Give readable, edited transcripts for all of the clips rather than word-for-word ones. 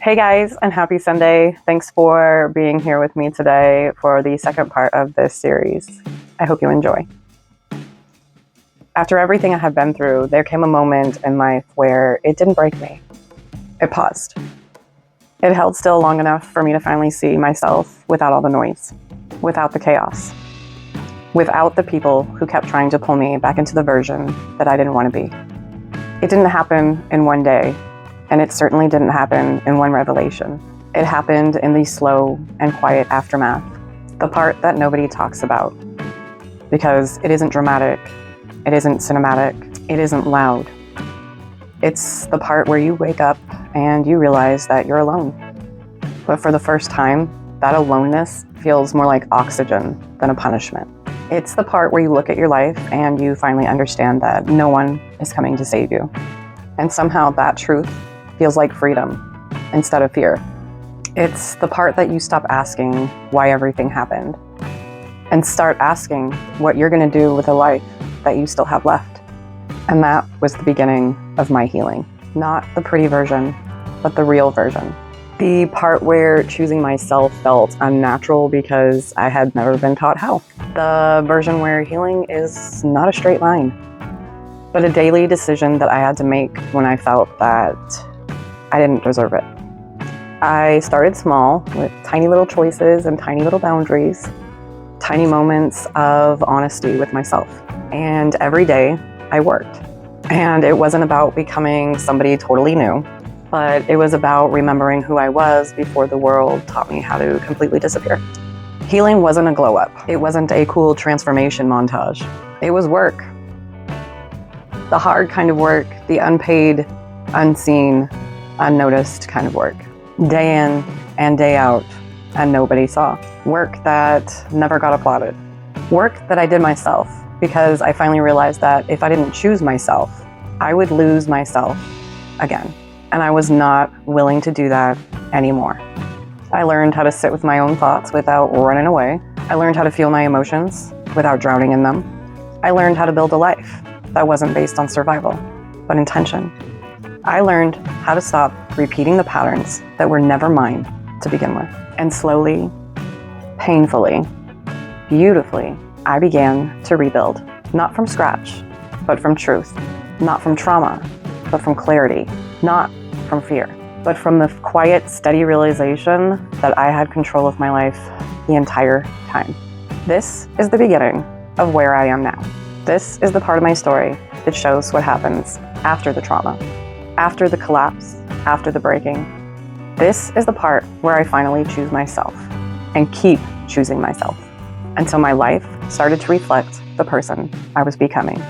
Hey guys, and happy Sunday. Thanks for being here with me today for the second part of this series. I hope you enjoy. After everything I had been through, there came a moment in life where it didn't break me. It paused. It held still long enough for me to finally see myself without all the noise, without the chaos, without the people who kept trying to pull me back into the version that I didn't want to be. It didn't happen in one day. And it certainly didn't happen in one revelation. It happened in the slow and quiet aftermath, the part that nobody talks about. Because it isn't dramatic, it isn't cinematic, it isn't loud. It's the part where you wake up and you realize that you're alone. But for the first time, that aloneness feels more like oxygen than a punishment. It's the part where you look at your life and you finally understand that no one is coming to save you. And somehow that truth feels like freedom instead of fear. It's the part that you stop asking why everything happened and start asking what you're going to do with a life that you still have left. And that was the beginning of my healing. Not the pretty version, but the real version. The part where choosing myself felt unnatural because I had never been taught how. The version where healing is not a straight line, but a daily decision that I had to make when I felt that I didn't deserve it. I started small with tiny little choices and tiny little boundaries, tiny moments of honesty with myself. And every day I worked. And it wasn't about becoming somebody totally new, but it was about remembering who I was before the world taught me how to completely disappear. Healing wasn't a glow up. It wasn't a cool transformation montage. It was work. The hard kind of work, the unpaid, unseen, unnoticed kind of work. Day in and day out, and nobody saw. Work that never got applauded. Work that I did myself because I finally realized that if I didn't choose myself, I would lose myself again. And I was not willing to do that anymore. I learned how to sit with my own thoughts without running away. I learned how to feel my emotions without drowning in them. I learned how to build a life that wasn't based on survival, but intention. I learned how to stop repeating the patterns that were never mine to begin with. And slowly, painfully, beautifully, I began to rebuild. Not from scratch, but from truth. Not from trauma, but from clarity. Not from fear, but from the quiet, steady realization that I had control of my life the entire time. This is the beginning of where I am now. This is the part of my story that shows what happens after the trauma. After the collapse, after the breaking. This is the part where I finally choose myself and keep choosing myself until my life started to reflect the person I was becoming.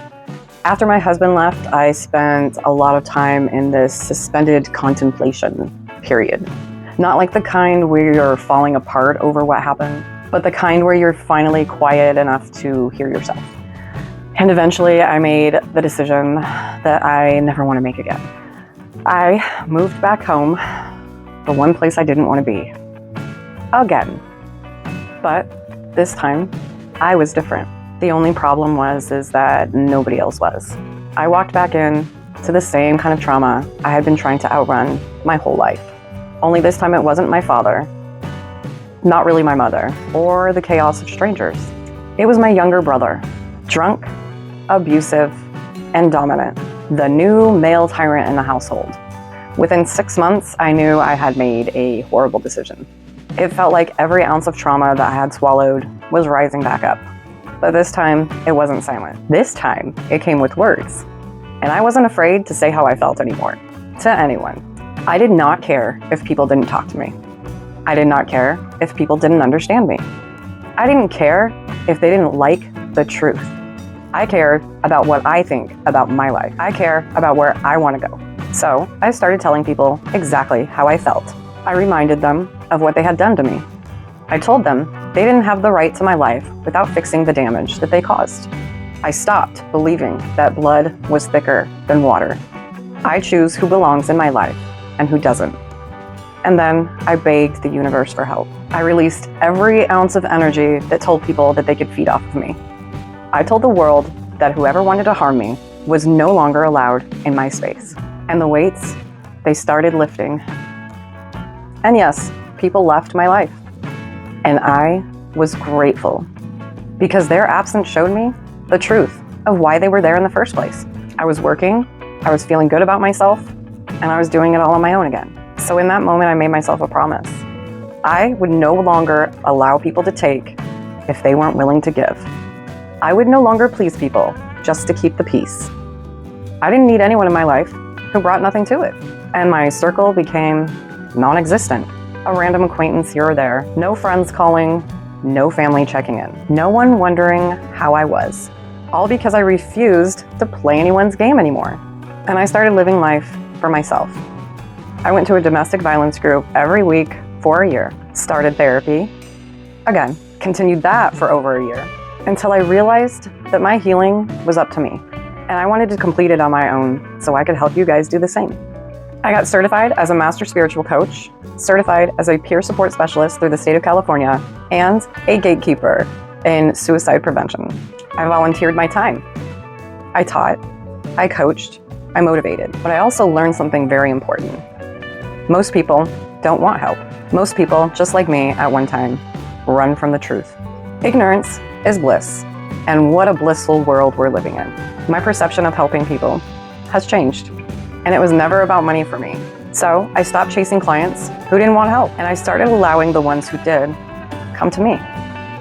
After my husband left, I spent a lot of time in this suspended contemplation period. Not like the kind where you're falling apart over what happened, but the kind where you're finally quiet enough to hear yourself. And eventually I made the decision that I never want to make again. I moved back home, the one place I didn't want to be. Again. But this time, I was different. The only problem was that nobody else was. I walked back in to the same kind of trauma I had been trying to outrun my whole life. Only this time it wasn't my father, not really my mother, or the chaos of strangers. It was my younger brother, drunk, abusive, and dominant. The new male tyrant in the household. Within 6 months, I knew I had made a horrible decision. It felt like every ounce of trauma that I had swallowed was rising back up. But this time, it wasn't silent. This time, it came with words. And I wasn't afraid to say how I felt anymore. To anyone. I did not care if people didn't talk to me. I did not care if people didn't understand me. I didn't care if they didn't like the truth. I cared about what I think about my life. I care about where I want to go. So I started telling people exactly how I felt. I reminded them of what they had done to me. I told them they didn't have the right to my life without fixing the damage that they caused. I stopped believing that blood was thicker than water. I choose who belongs in my life and who doesn't. And then I begged the universe for help. I released every ounce of energy that told people that they could feed off of me. I told the world that whoever wanted to harm me was no longer allowed in my space. And the weights, they started lifting. And yes, people left my life. And I was grateful because their absence showed me the truth of why they were there in the first place. I was working, I was feeling good about myself, and I was doing it all on my own again. So in that moment, I made myself a promise. I would no longer allow people to take if they weren't willing to give. I would no longer please people just to keep the peace. I didn't need anyone in my life who brought nothing to it. And my circle became non-existent. A random acquaintance here or there, no friends calling, no family checking in, no one wondering how I was, all because I refused to play anyone's game anymore. And I started living life for myself. I went to a domestic violence group every week for a year, started therapy, again, continued that for over a year, until I realized that my healing was up to me. And I wanted to complete it on my own so I could help you guys do the same. I got certified as a master spiritual coach, certified as a peer support specialist through the state of California, and a gatekeeper in suicide prevention. I volunteered my time. I taught, I coached, I motivated, but I also learned something very important. Most people don't want help. Most people, just like me at one time, run from the truth. Ignorance is bliss, and what a blissful world we're living in. My perception of helping people has changed. And it was never about money for me. So I stopped chasing clients who didn't want help, and I started allowing the ones who did come to me.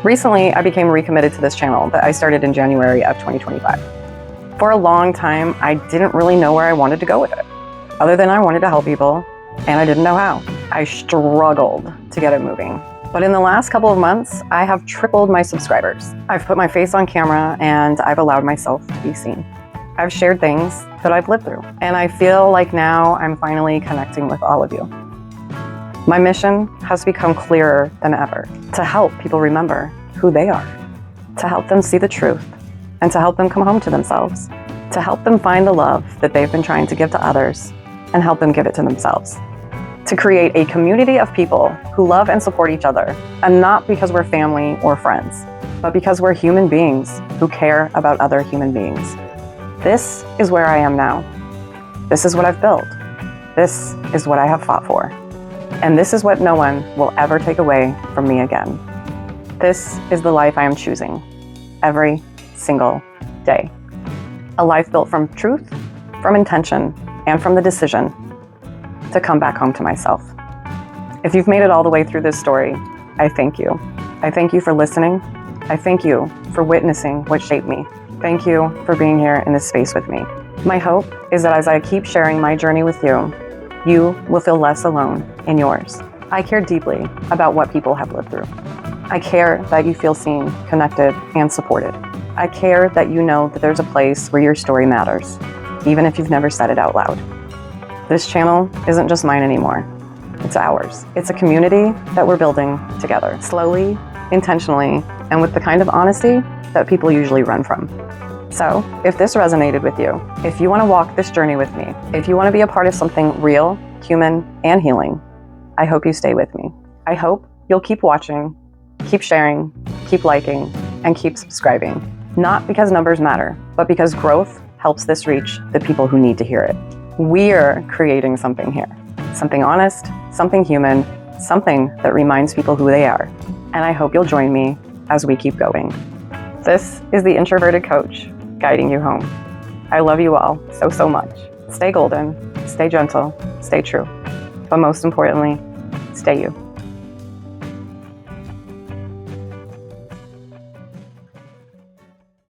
Recently, I became recommitted to this channel that I started in January of 2025. For a long time, I didn't really know where I wanted to go with it, other than I wanted to help people, and I didn't know how. I struggled to get it moving. But in the last couple of months, I have tripled my subscribers. I've put my face on camera, and I've allowed myself to be seen. I've shared things that I've lived through, and I feel like now I'm finally connecting with all of you. My mission has become clearer than ever, to help people remember who they are, to help them see the truth, and to help them come home to themselves, to help them find the love that they've been trying to give to others and help them give it to themselves, to create a community of people who love and support each other, and not because we're family or friends, but because we're human beings who care about other human beings. This is where I am now. This is what I've built. This is what I have fought for. And this is what no one will ever take away from me again. This is the life I am choosing every single day. A life built from truth, from intention, and from the decision to come back home to myself. If you've made it all the way through this story, I thank you. I thank you for listening. I thank you for witnessing what shaped me. Thank you for being here in this space with me. My hope is that as I keep sharing my journey with you, you will feel less alone in yours. I care deeply about what people have lived through. I care that you feel seen, connected, and supported. I care that you know that there's a place where your story matters, even if you've never said it out loud. This channel isn't just mine anymore. It's ours. It's a community that we're building together, slowly, intentionally, and with the kind of honesty that people usually run from. So, if this resonated with you, if you want to walk this journey with me, if you want to be a part of something real, human, and healing, I hope you stay with me. I hope you'll keep watching, keep sharing, keep liking, and keep subscribing. Not because numbers matter, but because growth helps this reach the people who need to hear it. We're creating something here. Something honest, something human, something that reminds people who they are. And I hope you'll join me as we keep going. This is the Introverted Coach, guiding you home. I love you all so much. Stay golden, stay gentle, stay true. But most importantly, stay you.